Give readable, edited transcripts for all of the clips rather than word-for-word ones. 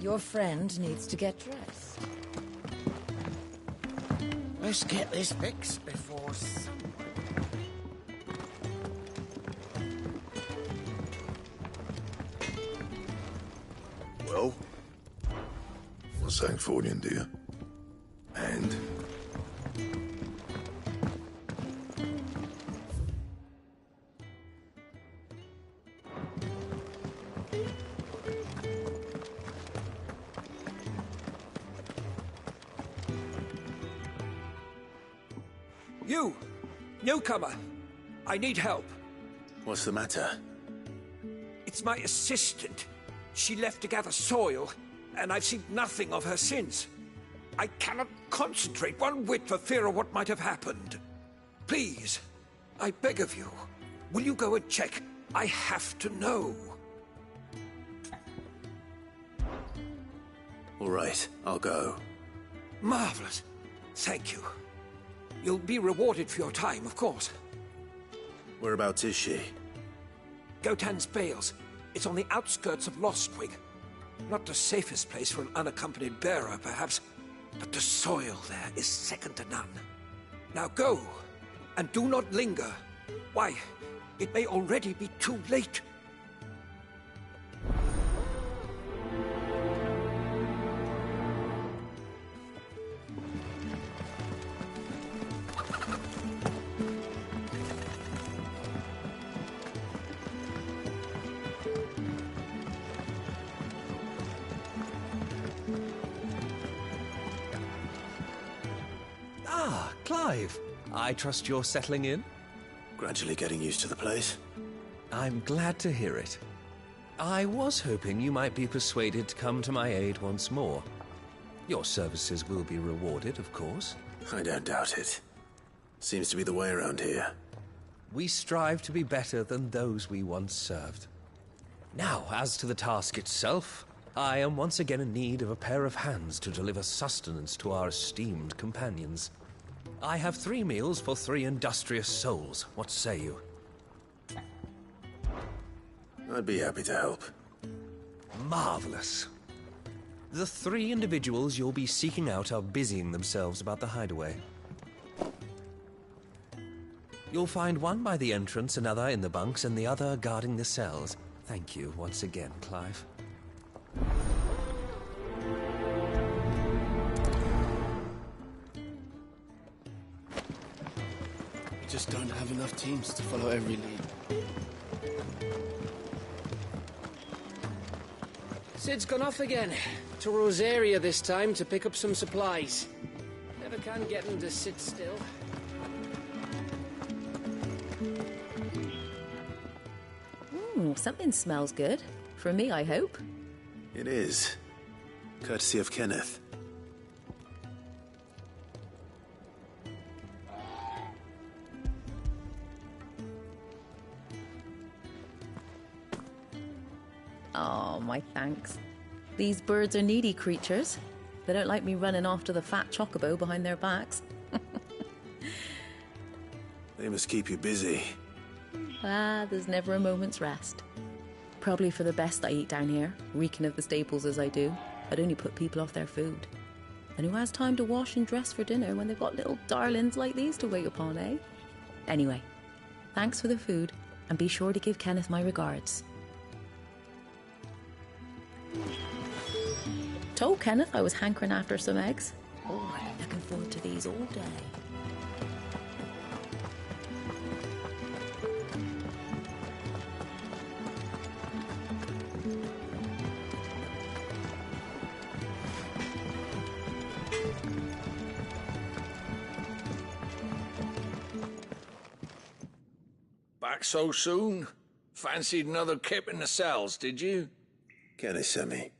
Your friend needs to get dressed. Let's get this fixed before someone... Well? What's Sancfordian, dear? And? You! Newcomer! I need help. What's the matter? It's my assistant. She left to gather soil, and I've seen nothing of her since. I cannot concentrate one whit for fear of what might have happened. Please, I beg of you, will you go and check? I have to know. All right, I'll go. Marvelous. Thank you. You'll be rewarded for your time, of course. Whereabouts is she? Gotan's Bales. It's on the outskirts of Lostwing. Not the safest place for an unaccompanied bearer, perhaps, but the soil there is second to none. Now go, and do not linger. Why, it may already be too late. Ah, Clive. I trust you're settling in? Gradually getting used to the place. I'm glad to hear it. I was hoping you might be persuaded to come to my aid once more. Your services will be rewarded, of course. I don't doubt it. Seems to be the way around here. We strive to be better than those we once served. Now, as to the task itself, I am once again in need of a pair of hands to deliver sustenance to our esteemed companions. I have 3 meals for 3 industrious souls. What say you? I'd be happy to help. Marvelous. The 3 individuals you'll be seeking out are busying themselves about the hideaway. You'll find one by the entrance, another in the bunks, and the other guarding the cells. Thank you once again, Clive. We just don't have enough teams to follow every lead. Sid's gone off again. To Rosaria this time to pick up some supplies. Never can get him to sit still. Something smells good. For me, I hope. It is. Courtesy of Kenneth. Oh, my thanks. These birds are needy creatures. They don't like me running after the fat chocobo behind their backs. They must keep you busy. There's never a moment's rest. Probably for the best I eat down here, reeking of the staples as I do. I'd only put people off their food. And who has time to wash and dress for dinner when they've got little darlings like these to wait upon, eh? Anyway, thanks for the food, and be sure to give Kenneth my regards. Told Kenneth I was hankering after some eggs. Oh, I'm looking forward to these all day. Back so soon? Fancied another kip in the cells, did you? Kenneth sent me.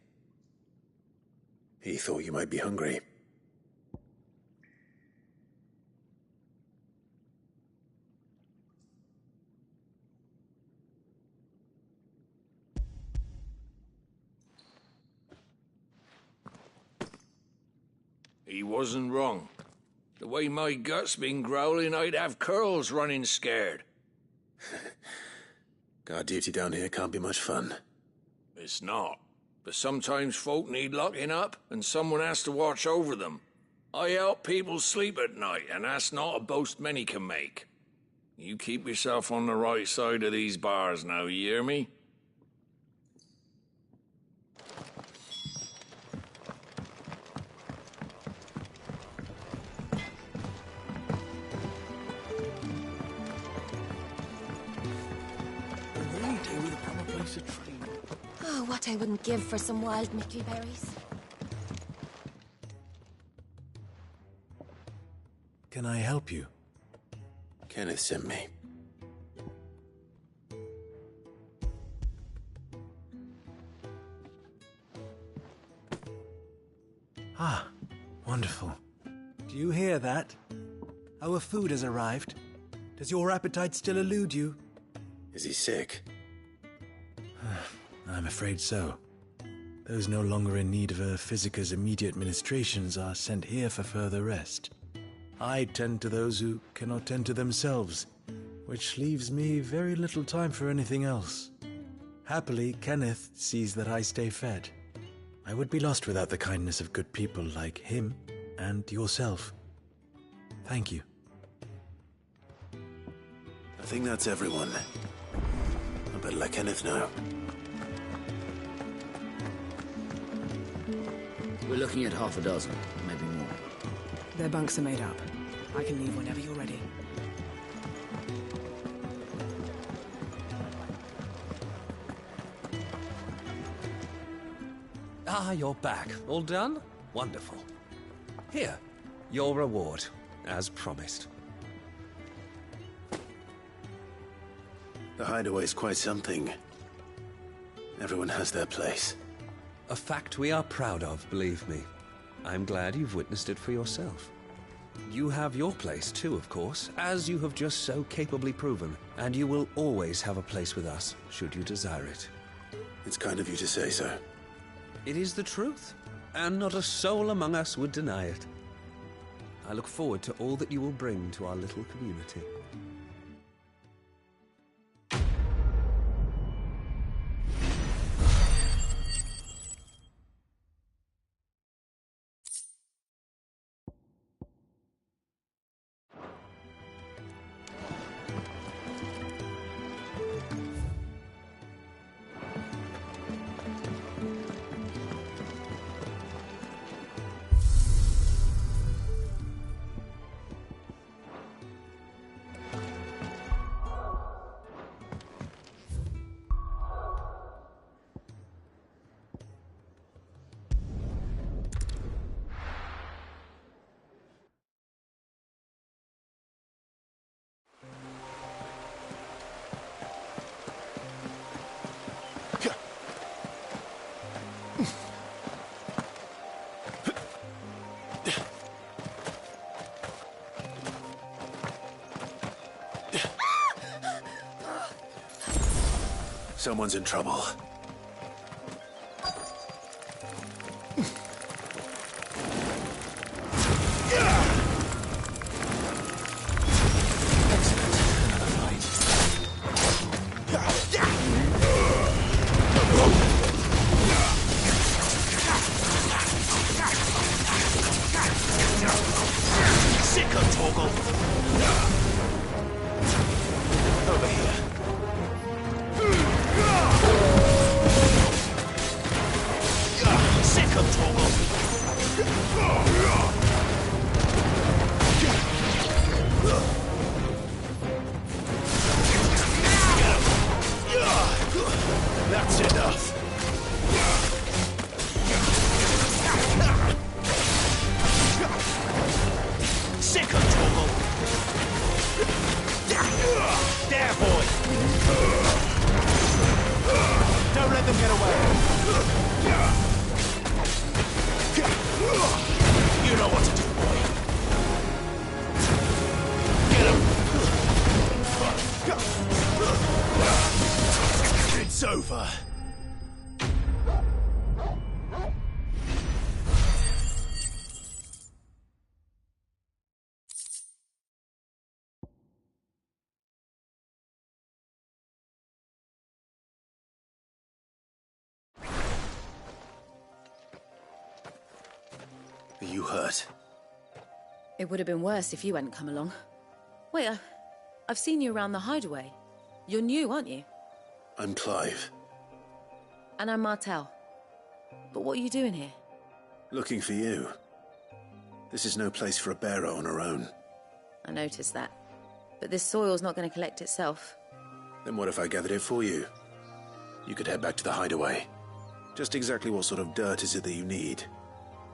He thought you might be hungry. He wasn't wrong. The way my gut's been growling, I'd have curls running scared. Guard duty down here can't be much fun. It's not. But sometimes folk need locking up, and someone has to watch over them. I help people sleep at night, and that's not a boast many can make. You keep yourself on the right side of these bars now, you hear me? Oh, what I wouldn't give for some wild mickleberries. Can I help you? Kenneth sent me. Ah, wonderful. Do you hear that? Our food has arrived. Does your appetite still elude you? Is he sick? I'm afraid so. Those no longer in need of a physicker's immediate ministrations are sent here for further rest. I tend to those who cannot tend to themselves, which leaves me very little time for anything else. Happily, Kenneth sees that I stay fed. I would be lost without the kindness of good people like him and yourself. Thank you. I think that's everyone. I better let Kenneth know. We're looking at half a dozen, maybe more. Their bunks are made up. I can leave whenever you're ready. Ah, you're back. All done? Wonderful. Here, your reward, as promised. The hideaway's quite something. Everyone has their place. A fact we are proud of, believe me. I'm glad you've witnessed it for yourself. You have your place too, of course, as you have just so capably proven, and you will always have a place with us, should you desire it. It's kind of you to say so. It is the truth, and not a soul among us would deny it. I look forward to all that you will bring to our little community. Someone's in trouble. That's enough. Sick of trouble. There, boy. Don't let them get away. You know what's Are you hurt? It would have been worse if you hadn't come along. Wait, I've seen you around the hideaway. You're new, aren't you? I'm Clive. And I'm Martel. But what are you doing here? Looking for you. This is no place for a bearer on her own. I noticed that. But this soil's not going to collect itself. Then what if I gathered it for you? You could head back to the hideaway. Just exactly what sort of dirt is it that you need?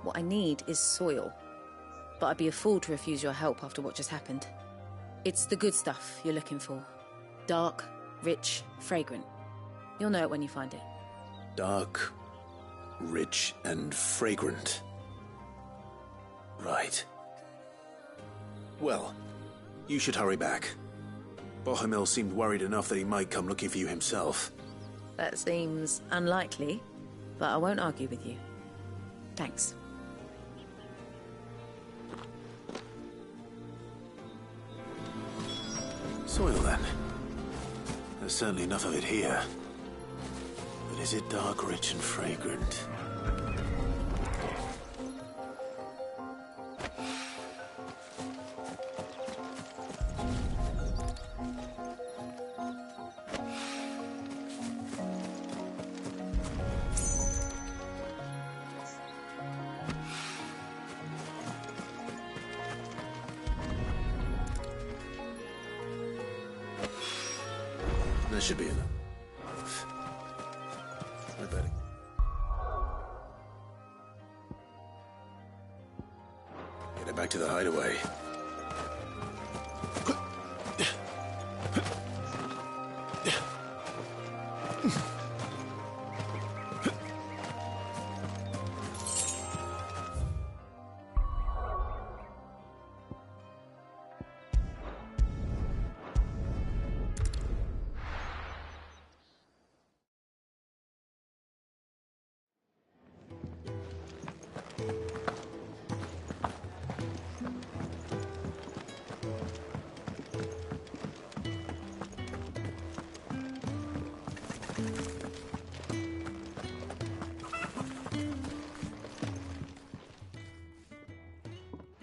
What I need is soil. But I'd be a fool to refuse your help after what just happened. It's the good stuff you're looking for. Dark, rich, fragrant. You'll know it when you find it. Dark, rich, and fragrant. Right. Well, you should hurry back. Bohemil seemed worried enough that he might come looking for you himself. That seems unlikely, but I won't argue with you. Thanks. Soil, then. There's certainly enough of it here. But is it dark, rich, and fragrant? That should be enough. I bet. Get it back to the hideaway.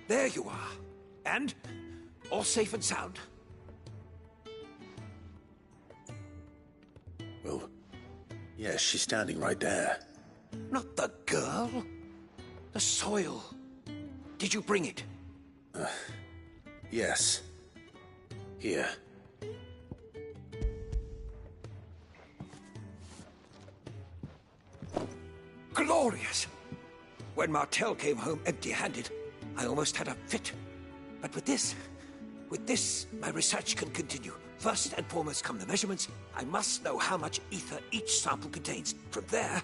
There you are. And? All safe and sound? Well, yes, she's standing right there. Not the girl. The soil. Did you bring it? Yes. Here. Glorious! When Martel came home empty-handed, I almost had a fit. But with this, my research can continue. First and foremost come the measurements. I must know how much ether each sample contains. From there...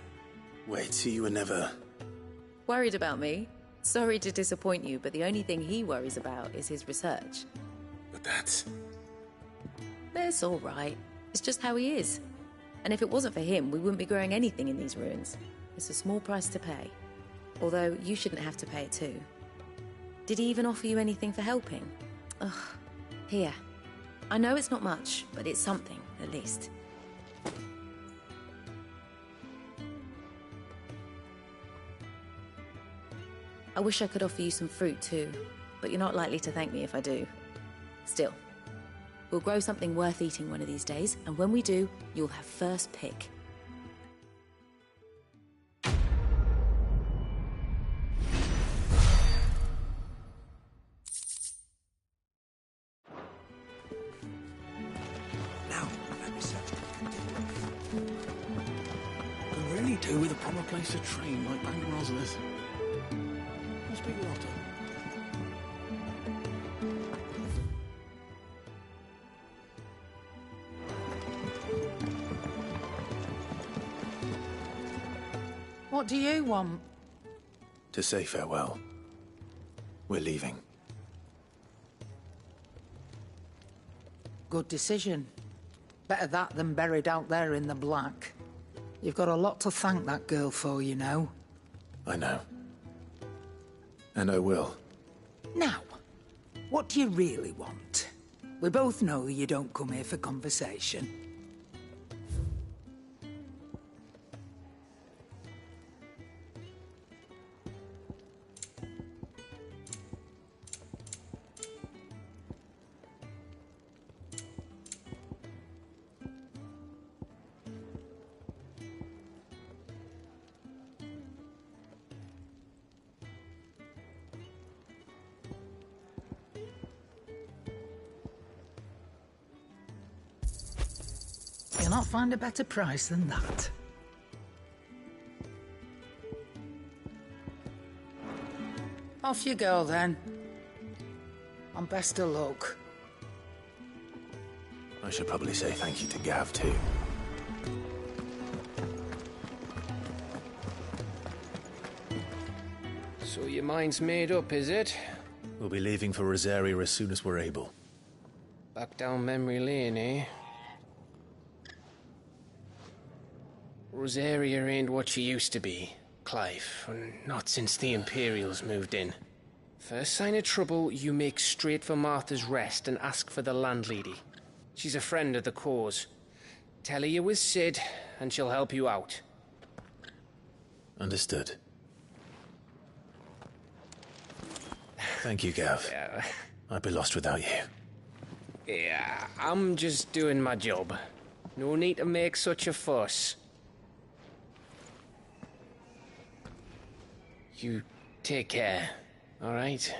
Wait, so you were never... Worried about me? Sorry to disappoint you, but the only thing he worries about is his research. But that's... That's all right. It's just how he is. And if it wasn't for him, we wouldn't be growing anything in these ruins. It's a small price to pay. Although, you shouldn't have to pay it too. Did he even offer you anything for helping? Ugh. Here. I know it's not much, but it's something, at least. I wish I could offer you some fruit too, but you're not likely to thank me if I do. Still, we'll grow something worth eating one of these days, and when we do, you'll have first pick. Do with a proper place to train like Bank Rosalith. Must be Lotto. What do you want? To say farewell. We're leaving. Good decision. Better that than buried out there in the black. You've got a lot to thank that girl for, you know. I know. And I will. Now, what do you really want? We both know you don't come here for conversation. Cannot find a better price than that. Off you go, then. And best of luck. I should probably say thank you to Gav, too. So your mind's made up, is it? We'll be leaving for Rosaria as soon as we're able. Back down memory lane, eh? Rosaria ain't what she used to be, Clive. Not since the Imperials moved in. First sign of trouble, you make straight for Martha's Rest and ask for the landlady. She's a friend of the cause. Tell her you was Sid, and she'll help you out. Understood. Thank you, Gav. Yeah. I'd be lost without you. Yeah, I'm just doing my job. No need to make such a fuss. You take care, all right?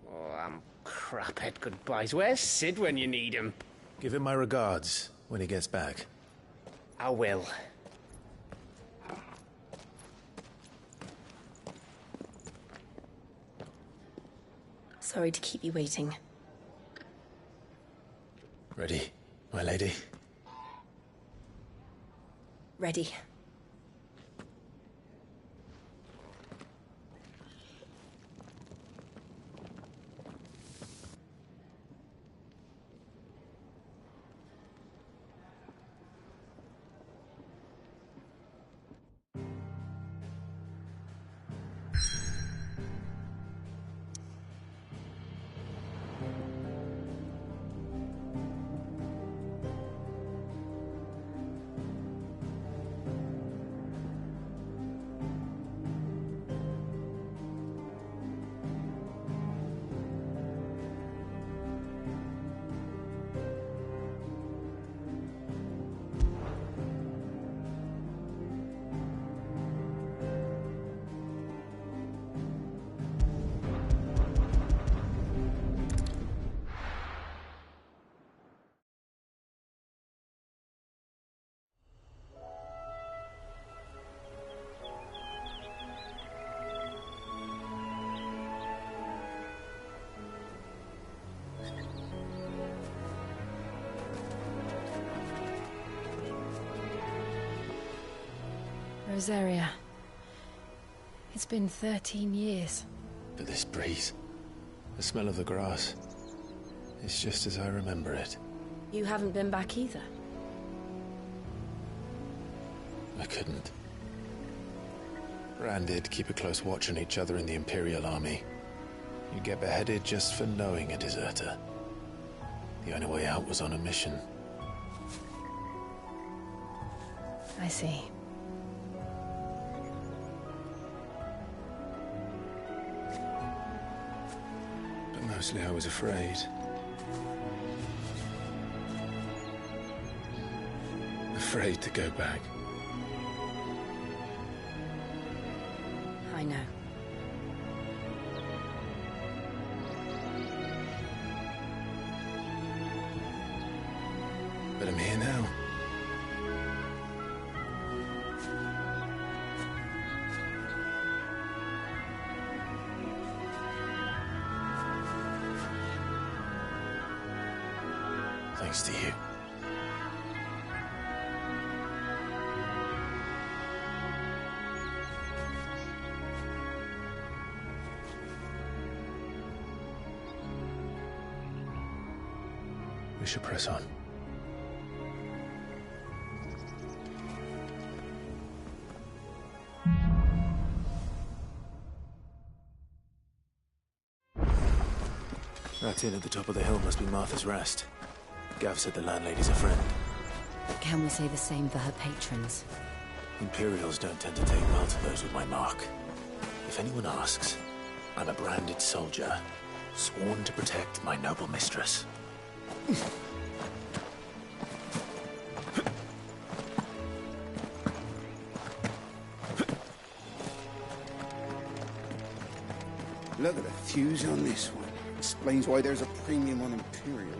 Oh, I'm crap at goodbyes. Where's Sid when you need him? Give him my regards when he gets back. I will. Sorry to keep you waiting. Ready, my lady? Ready. Rosaria. It's been 13 years. But this breeze, the smell of the grass, it's just as I remember it. You haven't been back either. I couldn't. Rand did keep a close watch on each other in the Imperial Army. You get beheaded just for knowing a deserter. The only way out was on a mission. I see. But mostly I was afraid. Afraid to go back. I know. But I'm here now. Thanks to you. We should press on. That inn at the top of the hill must be Martha's Rest. Gav said the landlady's a friend. Can we say the same for her patrons? Imperials don't tend to take well to those with my mark. If anyone asks, I'm a branded soldier, sworn to protect my noble mistress. Look at the fuse on this one. Explains why there's a premium on Imperials.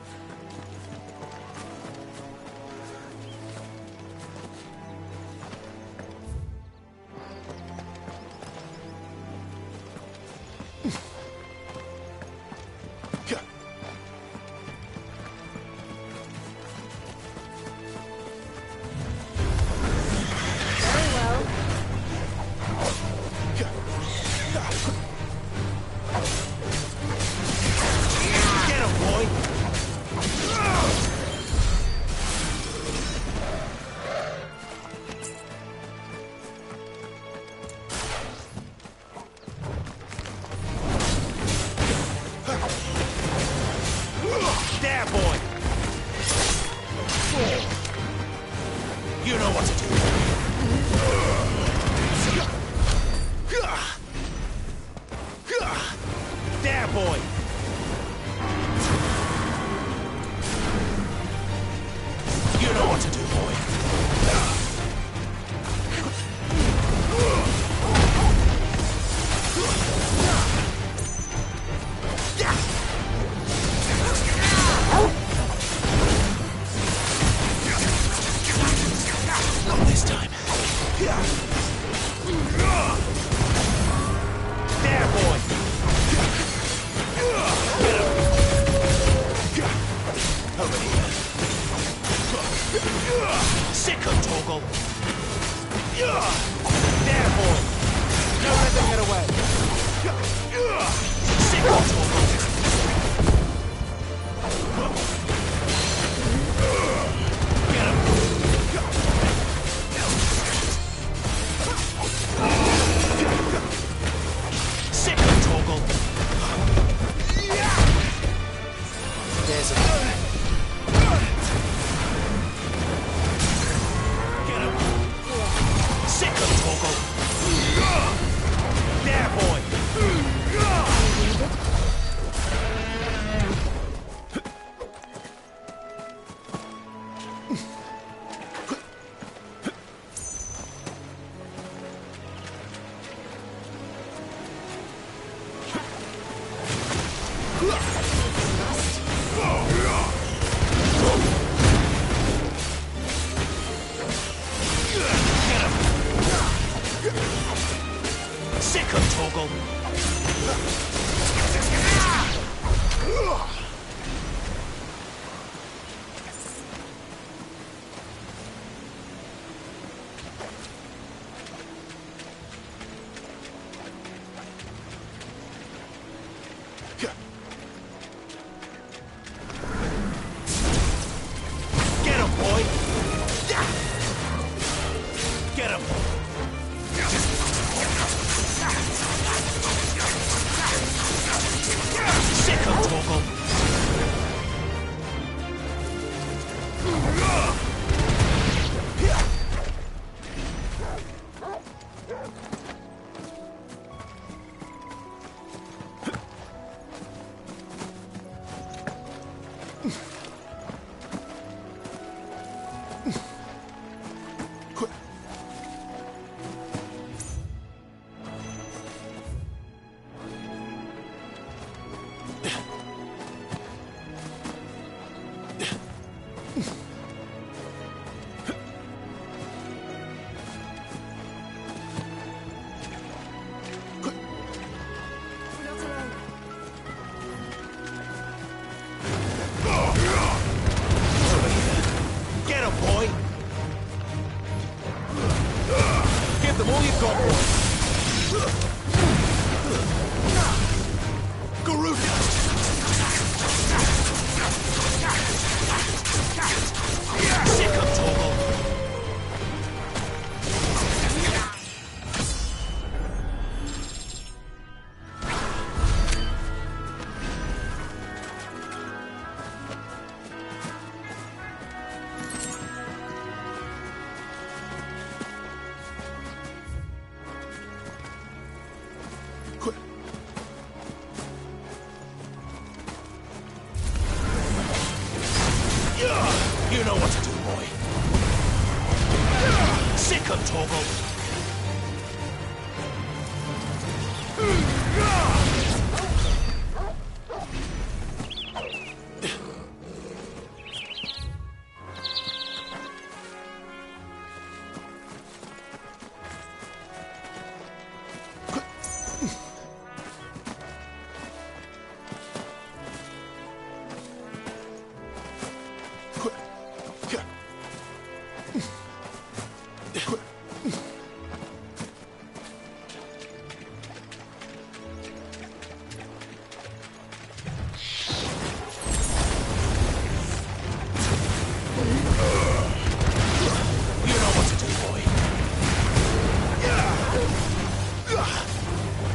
Sick of Toggle! Get him, boy! Get him! Sick of Toggle! Get him, boy! Give them all you've got, boy! Garuda! Sick of Toggle! You know what to do, boy. Sick of Toggle.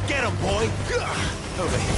Get him, boy! Over here.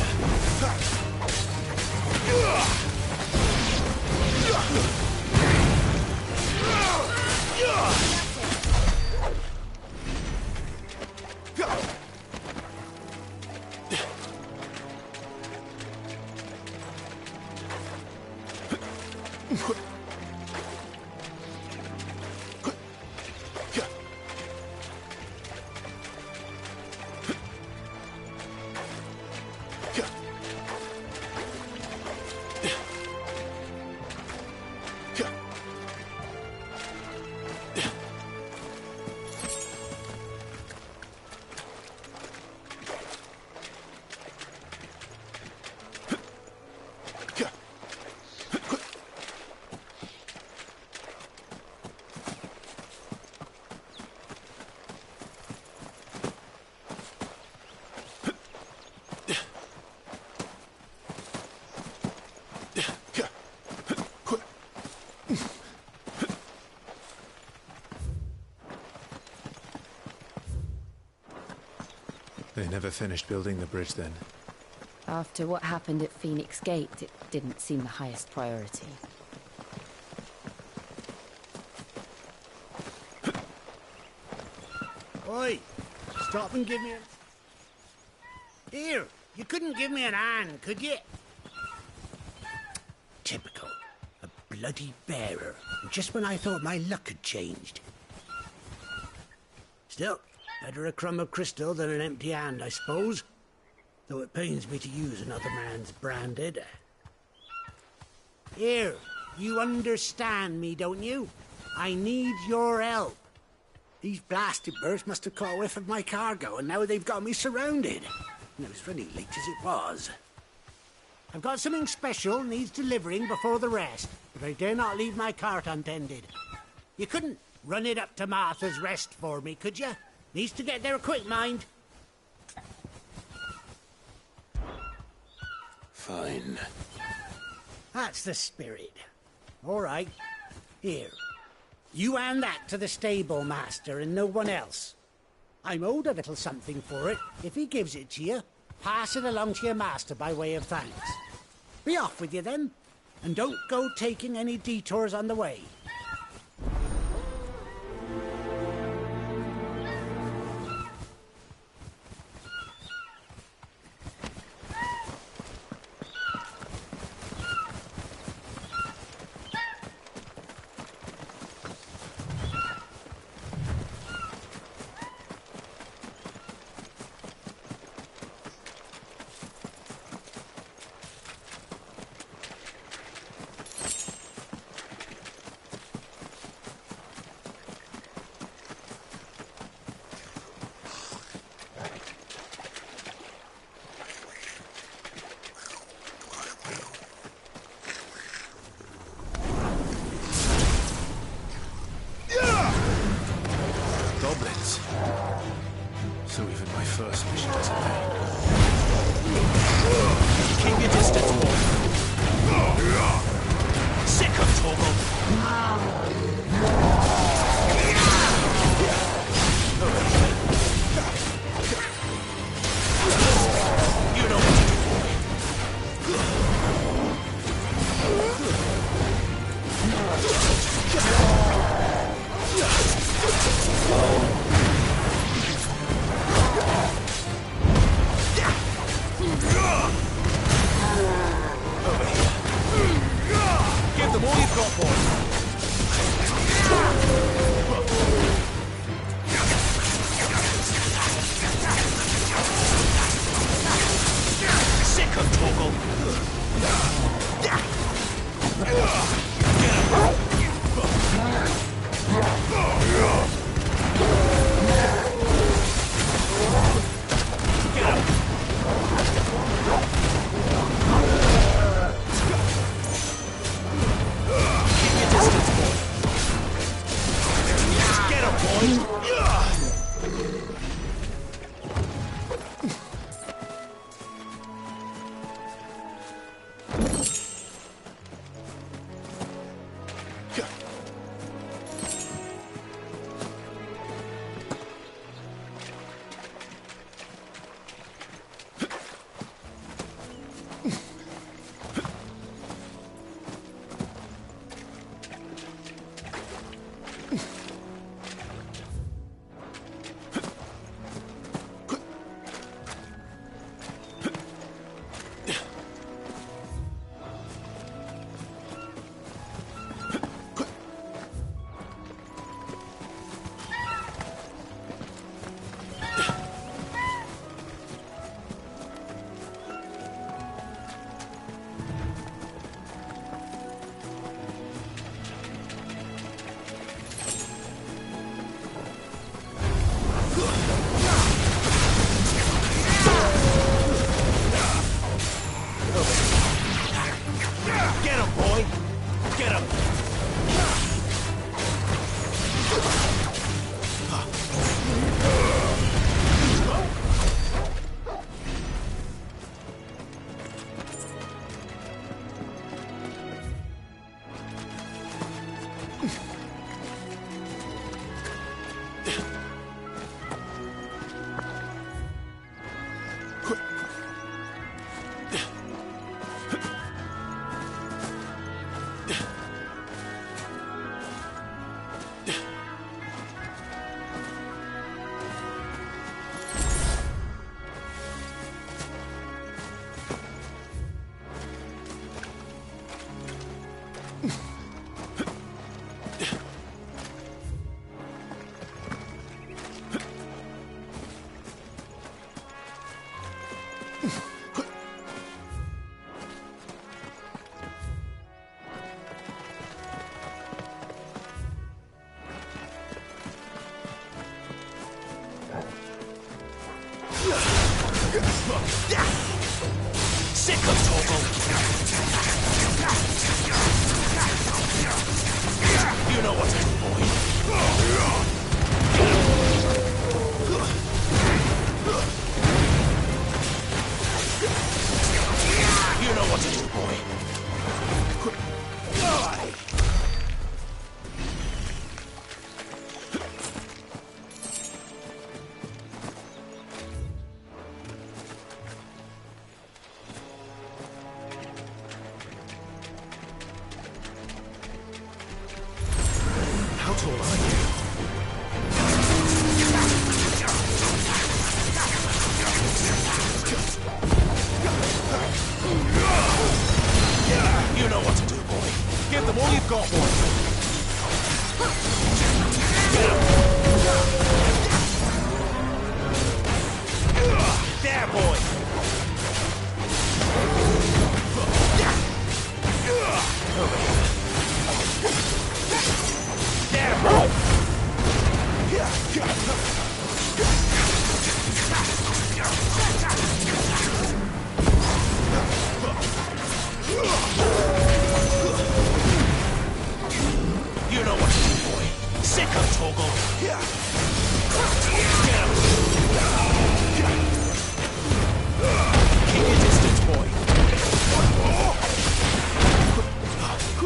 They never finished building the bridge then. After what happened at Phoenix Gate, it didn't seem the highest priority. Oi! Stop and give me a... Here! You couldn't give me an hand, could you? Typical. A bloody bearer. Just when I thought my luck had changed. Still, better a crumb of crystal than an empty hand, I suppose. Though it pains me to use another man's branded. Here, you understand me, don't you? I need your help. These blasted birds must have caught a whiff of my cargo, and now they've got me surrounded. And I was running late as it was. I've got something special needs delivering before the rest, but I dare not leave my cart untended. You couldn't run it up to Martha's Rest for me, could you? Needs to get there quick, mind. Fine. That's the spirit. All right. Here. You hand that to the stable master and no one else. I'm owed a little something for it. If he gives it to you, pass it along to your master by way of thanks. Be off with you then, and don't go taking any detours on the way. Goblins. So even my first mission is in vain. Keep your distance, boy. Sick of Torgal. You know what to do, boy. Over here. Give them all you've got, boy. Sick of Torgal. Get him, boy. Get him. Sick of Torgal! You know what to do, boy. You know what to do, boy. How tall are you? You know what to do, boy. Give them all you've got, boy. There, boy. Over here. There, boy. You know what to do, boy. Sick of Torgal. Keep your distance, boy.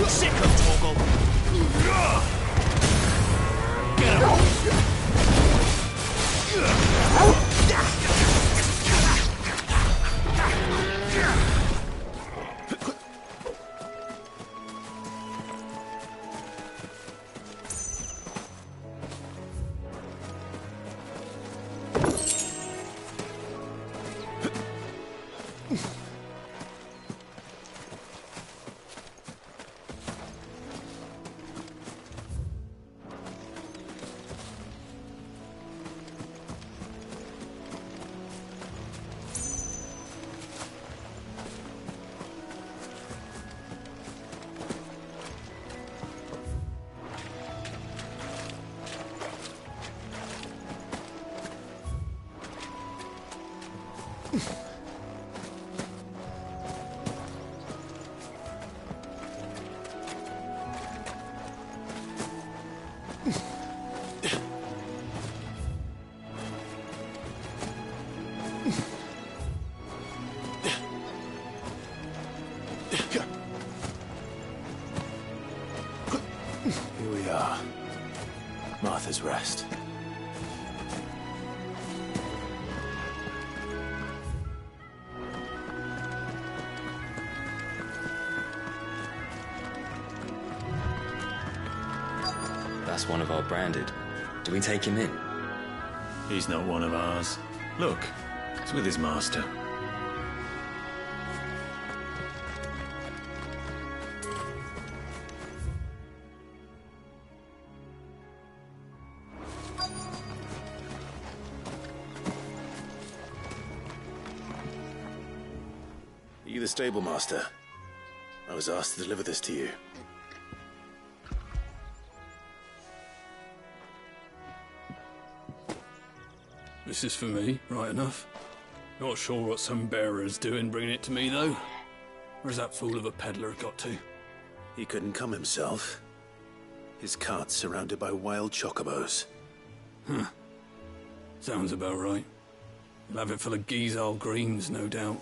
Sick of Torgal. Get him. Here we are. Martha's Rest. That's one of our branded. Do we take him in? He's not one of ours. Look, he's with his master. Are you the stable master? I was asked to deliver this to you. This is for me, right enough. Not sure what some bearer's doing bringing it to me, though. Where's that fool of a peddler got to? He couldn't come himself. His cart's surrounded by wild chocobos. Huh. Sounds about right. He'll have it full of Gizal greens, no doubt.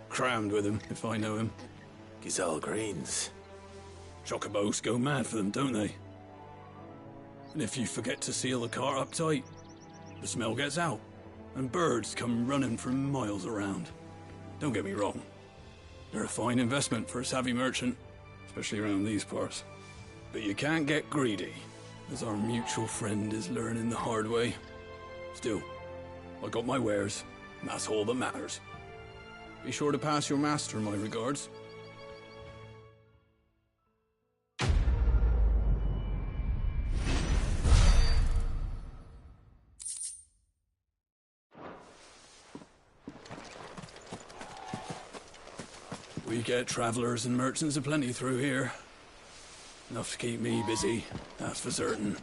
Crammed with him, if I know him. Gizal greens? Chocobos go mad for them, don't they? And if you forget to seal the cart up tight, the smell gets out, and birds come running from miles around. Don't get me wrong. They're a fine investment for a savvy merchant, especially around these parts. But you can't get greedy, as our mutual friend is learning the hard way. Still, I got my wares, and that's all that matters. Be sure to pass your master my regards. We get travelers and merchants aplenty through here. Enough to keep me busy, that's for certain.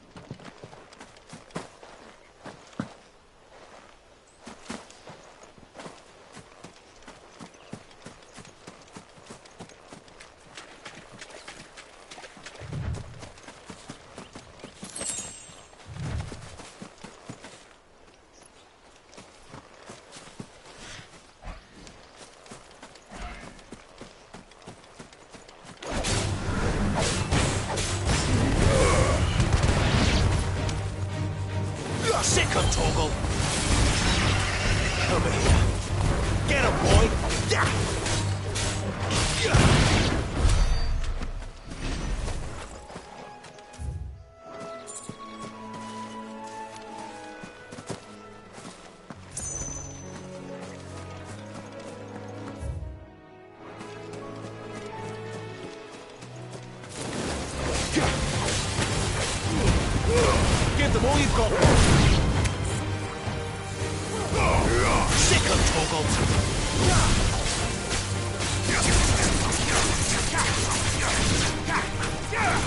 Sick of Torgal!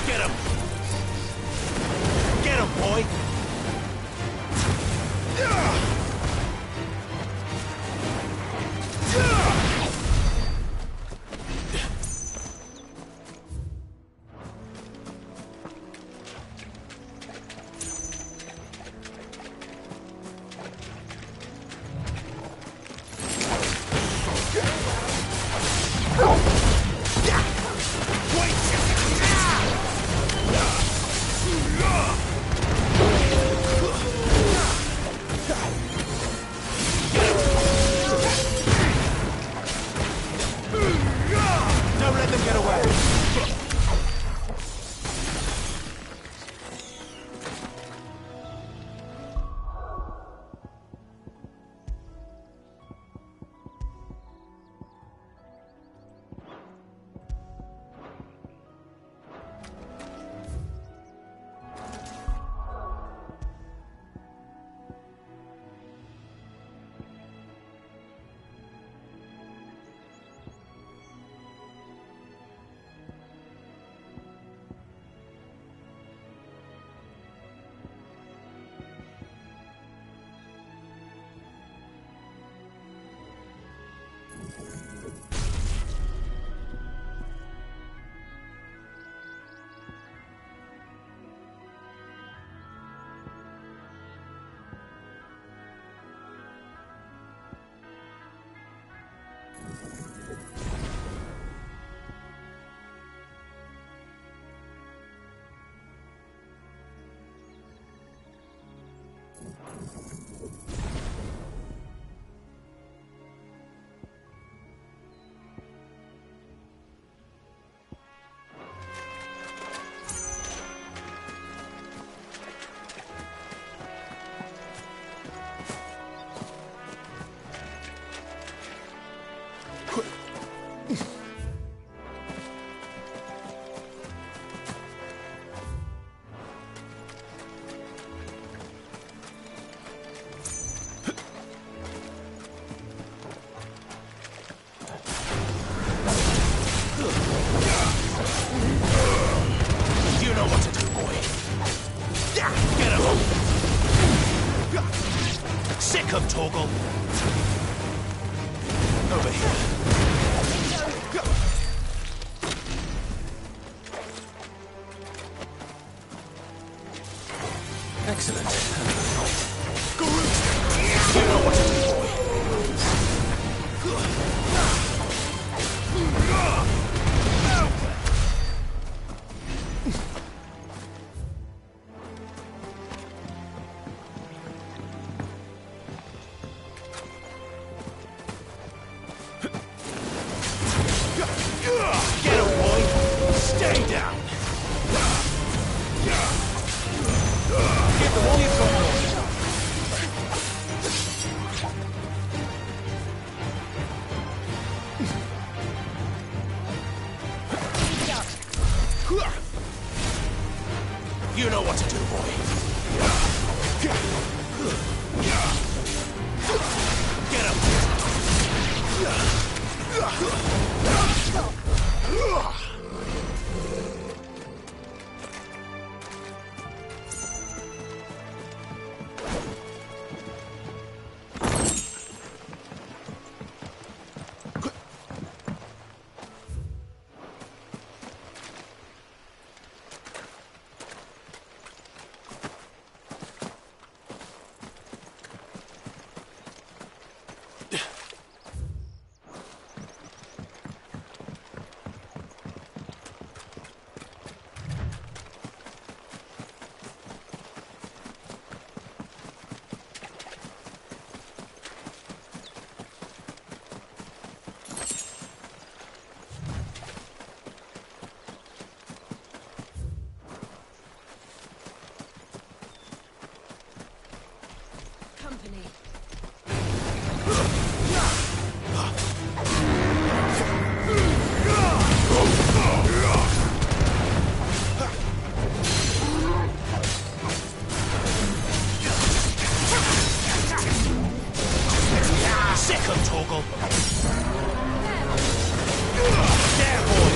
Get him! Get him, boy! Don't let them get away! You know what to do, boy. Get him! Sick of Torgal! Over here. Excellent. You know what to do, boy. Get him, boy! Stay down! Give them all you've got, boy! You know what to do, boy. Get him! Sick 'em, Torgal! There, boy!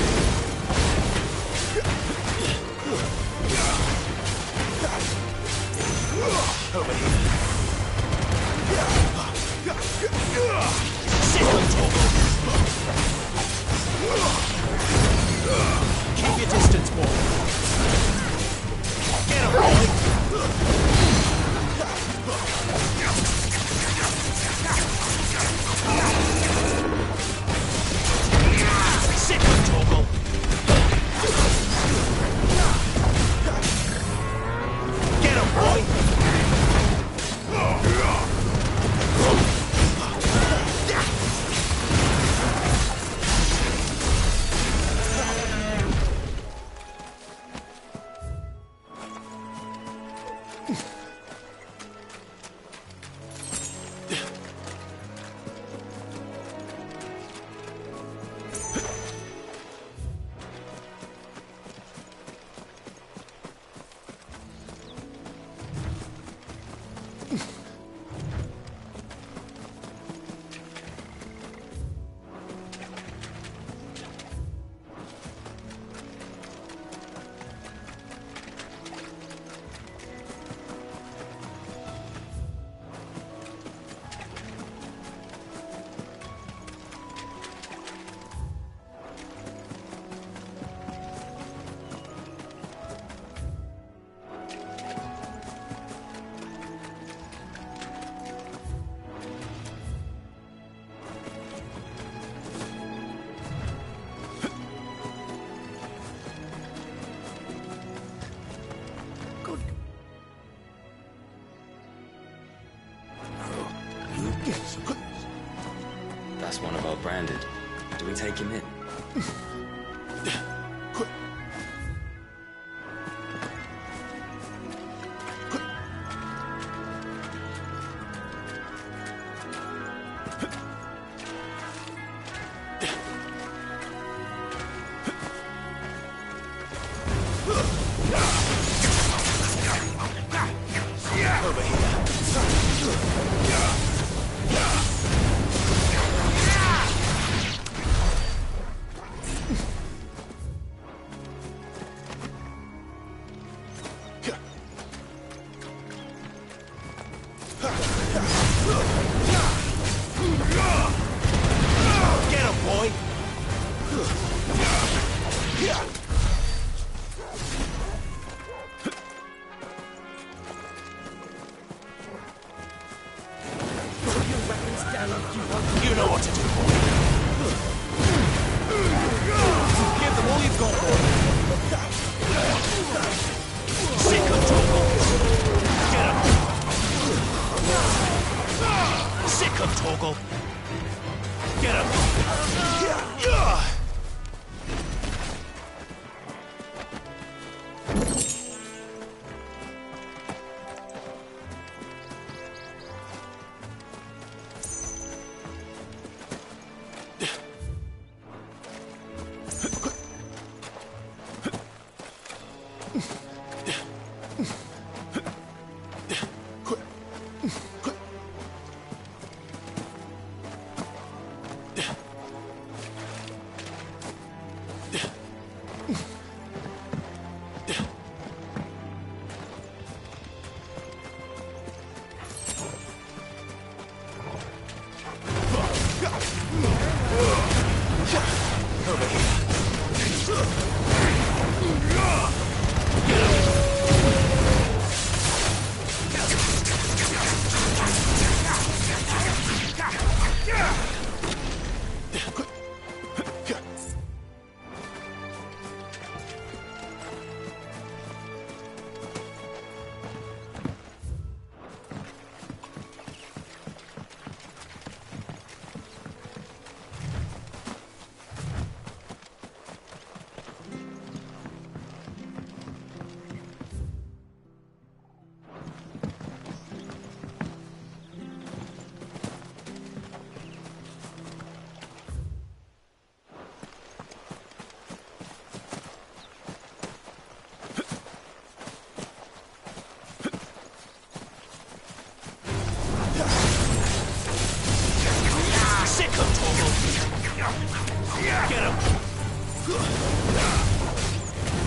Over here. Sick 'em, Torgal! Keep your distance, boy! Get 'em, boy! Sick 'em, Torgal! Get 'em, boy! That's one of our branded. Do we take him in? You know what to do, boy. Give them all you've got, boy. Sick 'em, Torgal. Get 'em. Sick 'em, Torgal. Get 'em. Get him!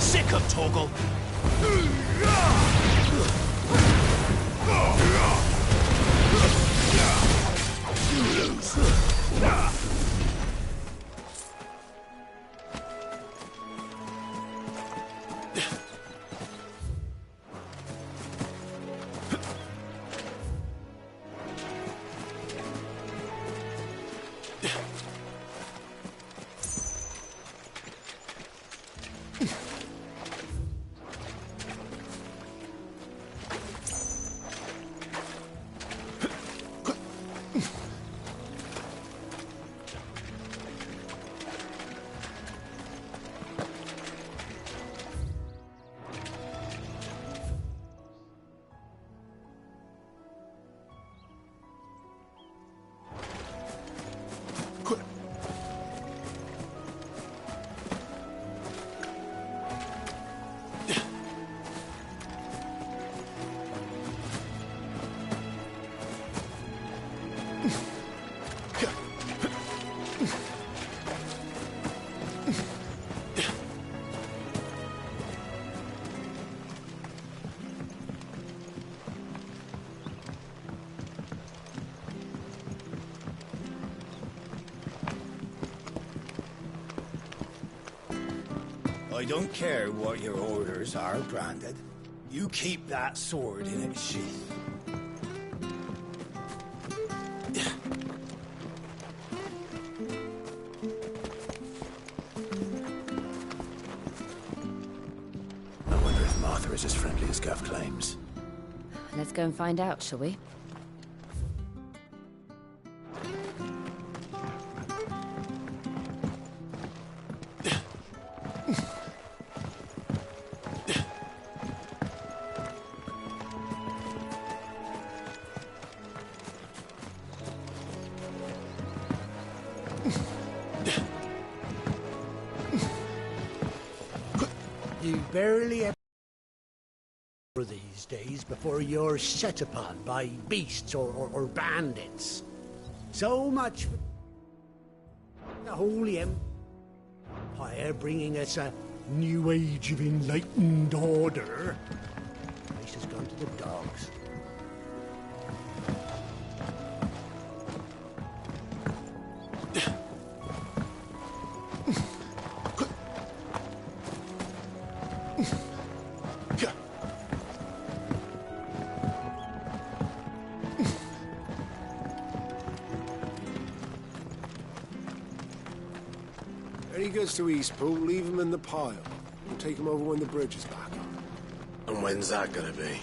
Sick him, Torgal! You lose! I don't care what your orders are, Branded. You keep that sword in its sheath. I wonder if Martha is as friendly as Gav claims. Let's go and find out, shall we? You barely ever these days before you're set upon by beasts or bandits. So much for the Holy Empire bringing us a new age of enlightened order. Place has gone to the dogs. Any goods to Eastpool, leave them in the pile. We'll take them over when the bridge is back up. And when's that gonna be?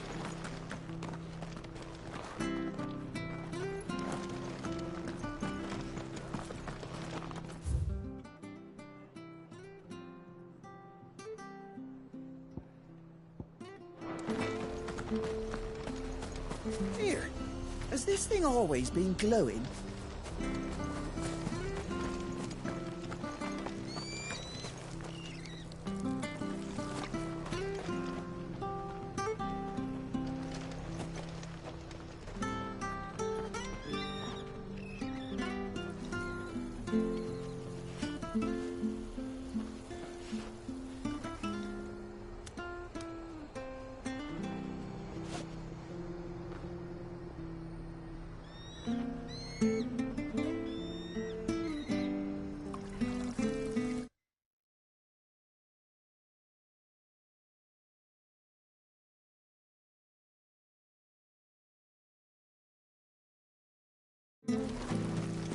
Here, has this thing always been glowing?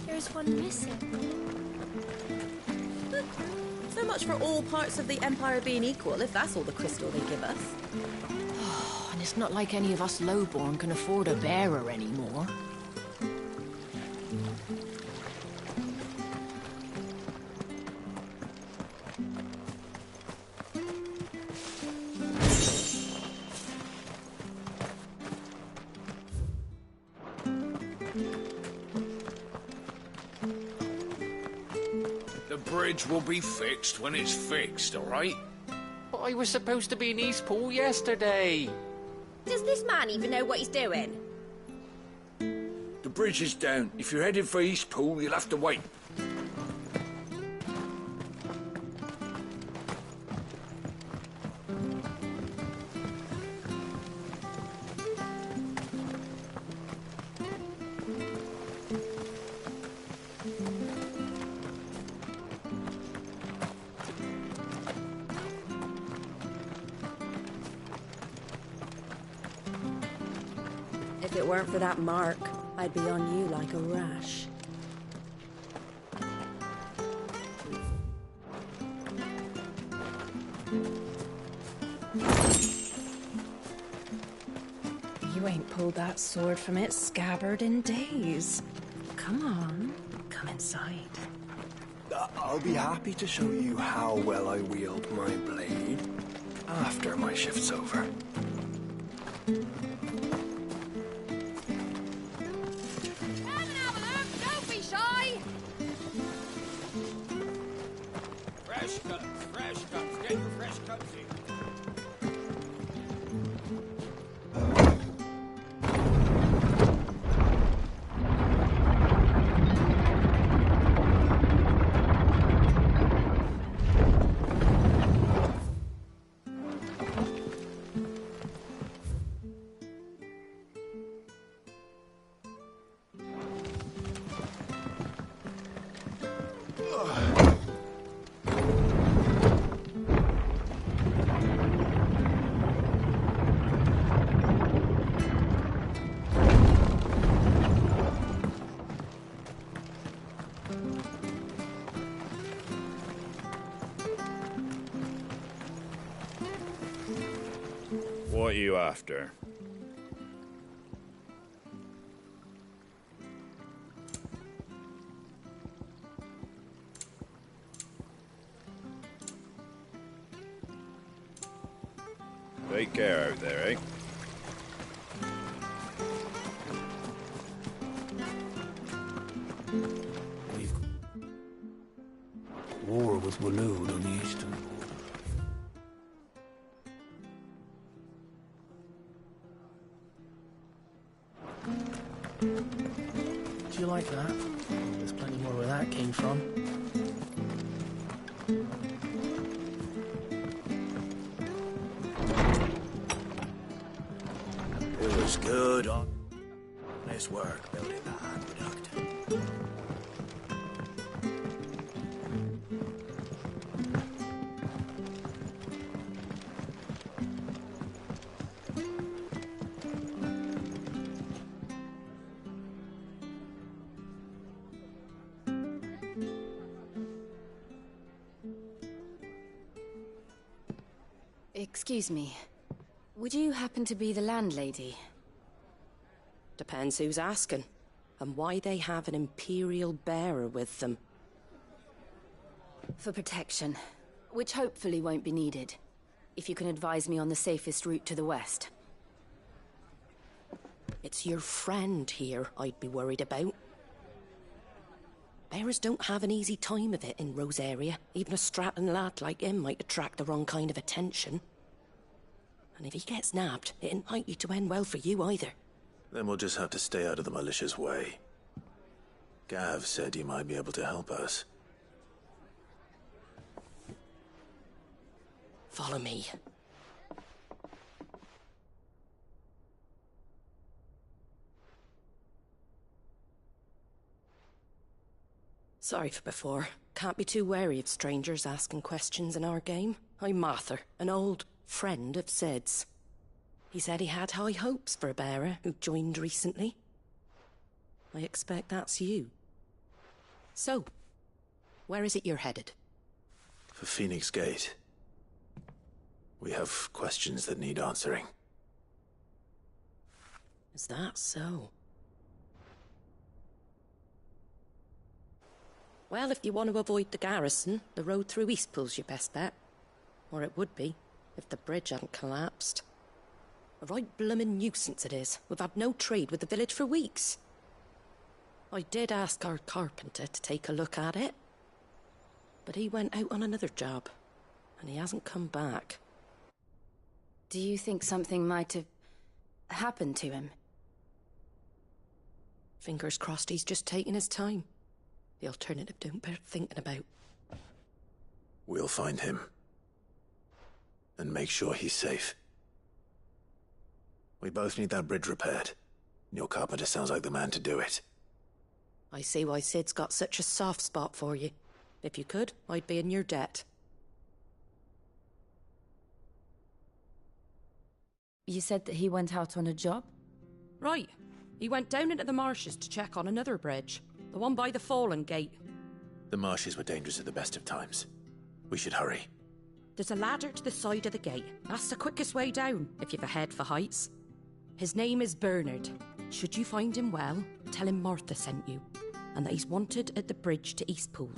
There's one missing. So much for all parts of the Empire being equal, if that's all the crystal they give us. Oh, and it's not like any of us lowborn can afford a bearer anymore. The bridge will be fixed when it's fixed, all right? But I was supposed to be in Eastpool yesterday. Does this man even know what he's doing? The bridge is down. If you're headed for Eastpool, you'll have to wait. weren't for that mark, I'd be on you like a rash. You ain't pulled that sword from its scabbard in days. Come on, come inside. I'll be happy to show you how well I wield my blade after my shift's over. Don't be shy! Fresh cuts. Get your fresh cuts in. What are you after? Take care out there, eh? We've war with Waloed on the eastern border. Do you like that? There's plenty more where that came from. It was good honest work building that aqueduct. Excuse me. Would you happen to be the landlady? Depends who's asking, and why they have an Imperial bearer with them. For protection, which hopefully won't be needed. If you can advise me on the safest route to the west. It's your friend here I'd be worried about. Bearers don't have an easy time of it in Rosaria. Even a Stratton lad like him might attract the wrong kind of attention. And if he gets nabbed, it ain't likely to end well for you either. Then we'll just have to stay out of the malicious way. Gav said he might be able to help us. Follow me. Sorry for before. Can't be too wary of strangers asking questions in our game. I'm Martha, an old friend of Sid's. He said he had high hopes for a bearer who joined recently. I expect that's you. So, where is it you're headed? For Phoenix Gate. We have questions that need answering. Is that so? Well, if you want to avoid the garrison, the road through Eastpool's your best bet. Or it would be, if the bridge hadn't collapsed. A right bloomin' nuisance it is. We've had no trade with the village for weeks. I did ask our carpenter to take a look at it. But he went out on another job, and he hasn't come back. Do you think something might have happened to him? Fingers crossed he's just taking his time. The alternative don't bear thinking about. We'll find him. And make sure he's safe. We both need that bridge repaired. Your carpenter sounds like the man to do it. I see why Sid's got such a soft spot for you. If you could, I'd be in your debt. You said that he went out on a job? Right. He went down into the marshes to check on another bridge. The one by the Fallen Gate. The marshes were dangerous at the best of times. We should hurry. There's a ladder to the side of the gate. That's the quickest way down, if you've a head for heights. His name is Bernard. Should you find him well, tell him Martha sent you, and that he's wanted at the bridge to Eastpool.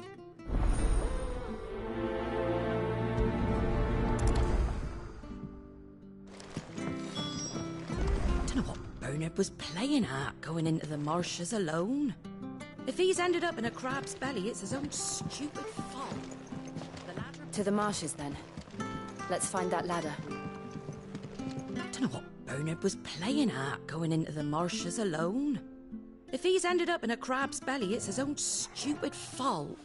Don't know what Bernard was playing at, going into the marshes alone. If he's ended up in a crab's belly, it's his own stupid fault. To the marshes, then. Let's find that ladder. Don't know what Bernard was playing at, going into the marshes alone. If he's ended up in a crab's belly, it's his own stupid fault.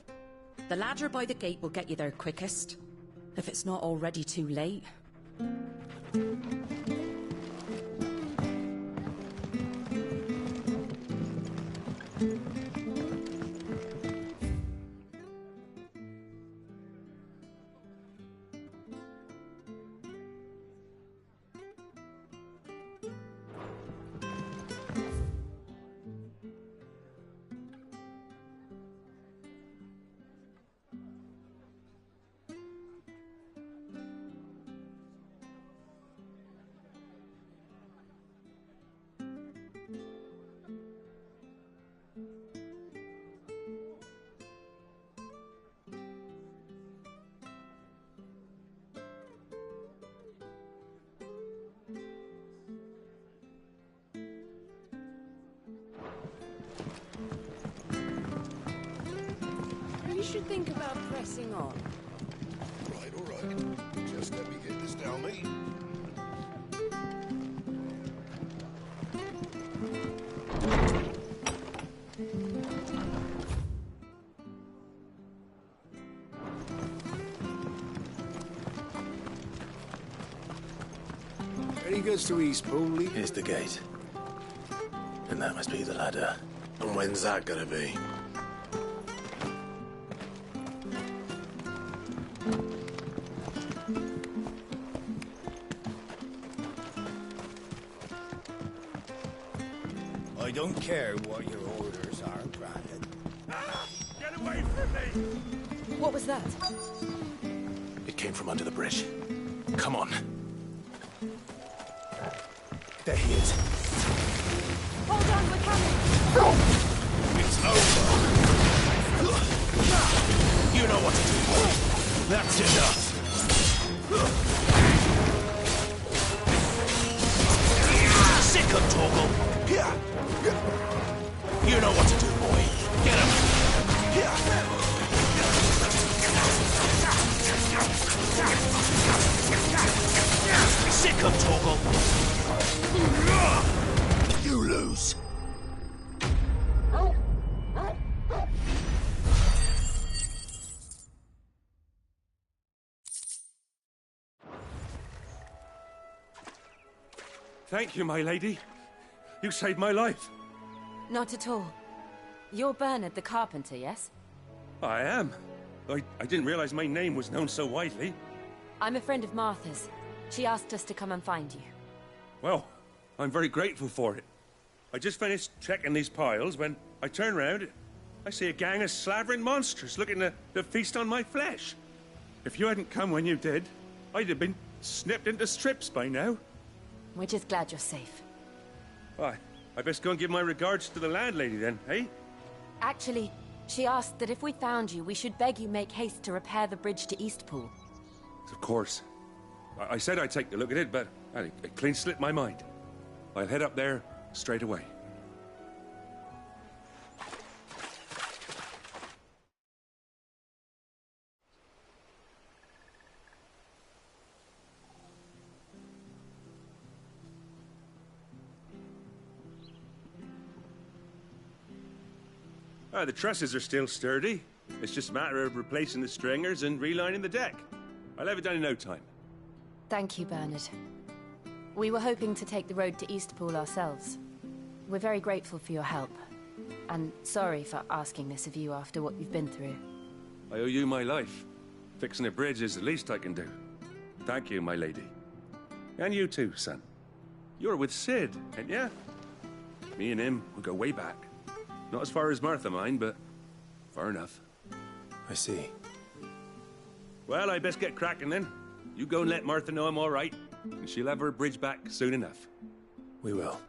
The ladder by the gate will get you there quickest, if it's not already too late. You should think about pressing on. All right. Just let me get this down me. Any goods to Eastpool? Here's the gate. And that must be the ladder. And when's that gonna be? I don't care what your orders are, Brandon. Get away from me! What was that? It came from under the bridge. Come on. There he is. Hold on, we're coming! It's over. You know what to do. That's enough. Sick of Torgal. You know what to do, boy. Get him. Sick of Torgal. You lose. Thank you, my lady. You saved my life. Not at all. You're Bernard the carpenter, yes? I am. I didn't realize my name was known so widely. I'm a friend of Martha's. She asked us to come and find you. Well, I'm very grateful for it. I just finished checking these piles when I turn round. I see a gang of slavering monsters looking to feast on my flesh. If you hadn't come when you did, I'd have been snipped into strips by now. We're just glad you're safe. Why, I best go and give my regards to the landlady then, eh? Actually, she asked that if we found you, we should beg you make haste to repair the bridge to Eastpool. Of course. I said I'd take a look at it, but it clean slipped my mind. I'll head up there straight away. The trusses are still sturdy. It's just a matter of replacing the stringers and relining the deck. I'll have it done in no time. Thank you, Bernard. We were hoping to take the road to Eastpool ourselves. We're very grateful for your help. And sorry for asking this of you after what you've been through. I owe you my life. Fixing a bridge is the least I can do. Thank you, my lady. And you too, son. You're with Sid, ain't ya? Me and him, we go way back. Not as far as Martha, mind, but far enough. I see. Well, I best get cracking then. You go and let Martha know I'm all right, and she'll have her bridge back soon enough. We will.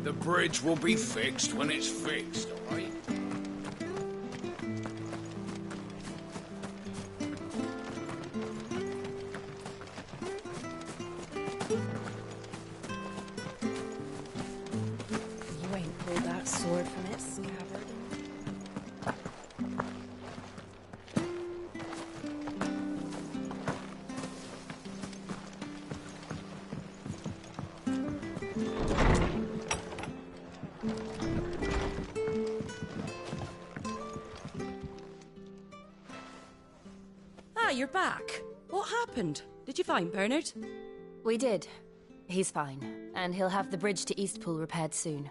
The bridge will be fixed when it's fixed, all right? You ain't pulled that sword from its scabbard. Ah, you're back. What happened? Did you find Bernard? We did. He's fine, and he'll have the bridge to Eastpool repaired soon.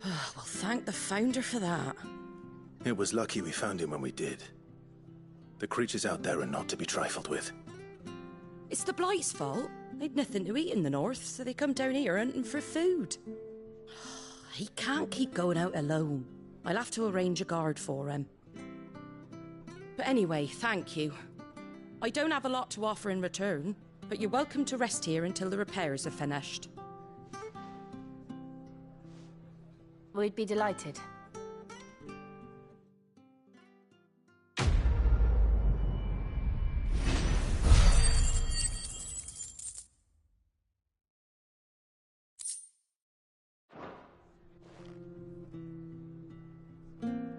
Well, thank the Founder for that. It was lucky we found him when we did. The creatures out there are not to be trifled with. It's the Blight's fault. They'd nothing to eat in the north, so they come down here hunting for food. He can't keep going out alone. I'll have to arrange a guard for him. But anyway, thank you. I don't have a lot to offer in return, but you're welcome to rest here until the repairs are finished. We'd be delighted.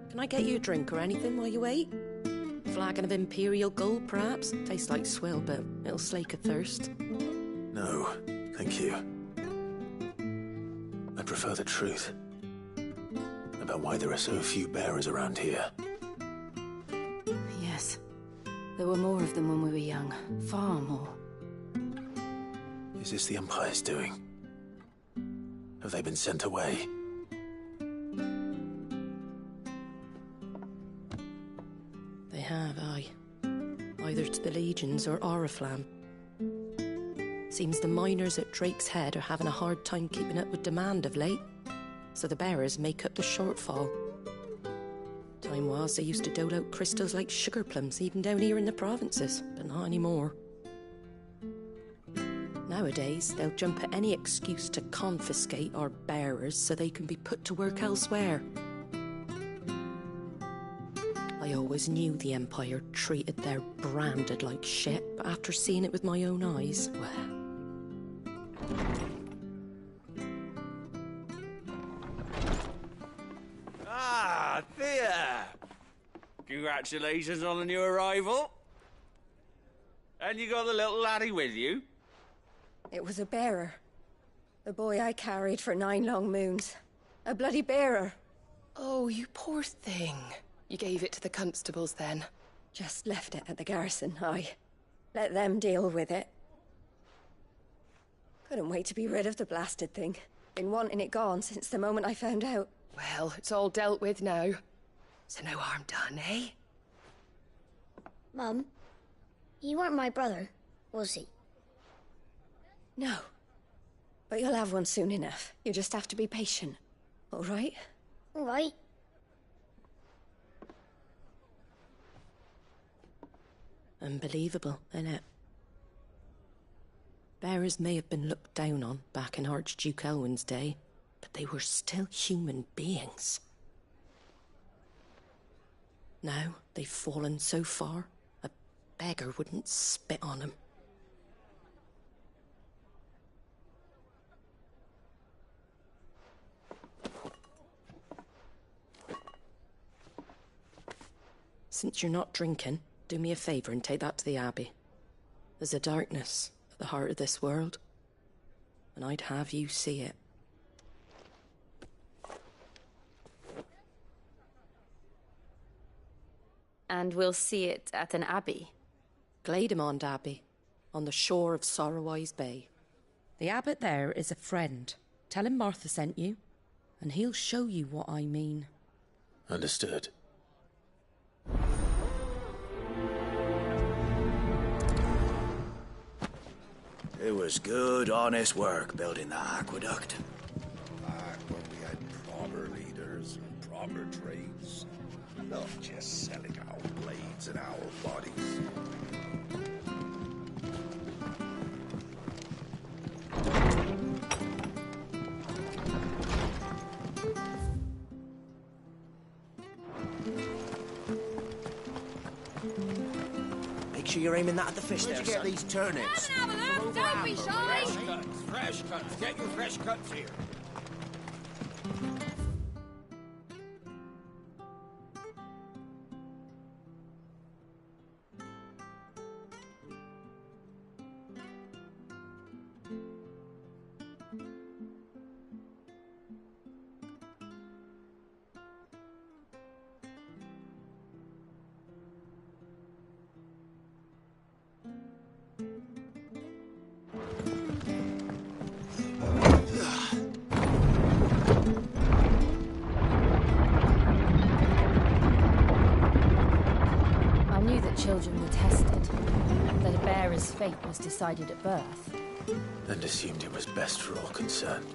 Can I get you a drink or anything while you wait? Flagon of Imperial Gold, perhaps? Tastes like swill, but it'll slake a thirst. No, thank you. I prefer the truth. About why there are so few bearers around here. Yes. There were more of them when we were young. Far more. Is this the Empire's doing? Have they been sent away? They have, aye. Either to the Legions or Oriflamme. Seems the miners at Drake's Head are having a hard time keeping up with demand of late, so the bearers make up the shortfall. Time was they used to dole out crystals like sugar plums even down here in the provinces, but not anymore. Nowadays, they'll jump at any excuse to confiscate our bearers so they can be put to work elsewhere. I always knew the Empire treated their branded like shit, but after seeing it with my own eyes, well... Ah, Thea! Congratulations on the new arrival. And you got the little laddie with you? It was a bearer. The boy I carried for 9 long moons. A bloody bearer. Oh, you poor thing. You gave it to the constables, then? Just left it at the garrison, I let them deal with it. Couldn't wait to be rid of the blasted thing. Been wanting it gone since the moment I found out. Well, it's all dealt with now. So no harm done, eh? Mum, he weren't my brother, was he? No. But you'll have one soon enough. You just have to be patient. All right? All right. Unbelievable, innit? Bearers may have been looked down on back in Archduke Elwin's day, but they were still human beings. Now they've fallen so far, a beggar wouldn't spit on them. Since you're not drinking, do me a favour and take that to the Abbey. There's a darkness at the heart of this world, and I'd have you see it. And we'll see it at an abbey? Glademond Abbey, on the shore of Sorrowise Bay. The abbot there is a friend. Tell him Martha sent you, and he'll show you what I mean. Understood. It was good, honest work building that aqueduct. Back when we had proper leaders and proper trades. Not just selling our blades and our bodies. Make sure you're aiming that at the fish there, Where'd you get son. these turnips? Don't be shy! Fresh cuts. Get your fresh cuts here. I knew that children were tested, that a bearer's fate was decided at birth. And assumed it was best for all concerned.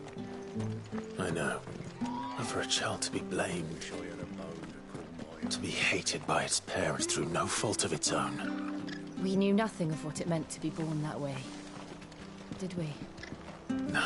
I know. And for a child to be blamed, to be hated by its parents through no fault of its own. We knew nothing of what it meant to be born that way, did we? No.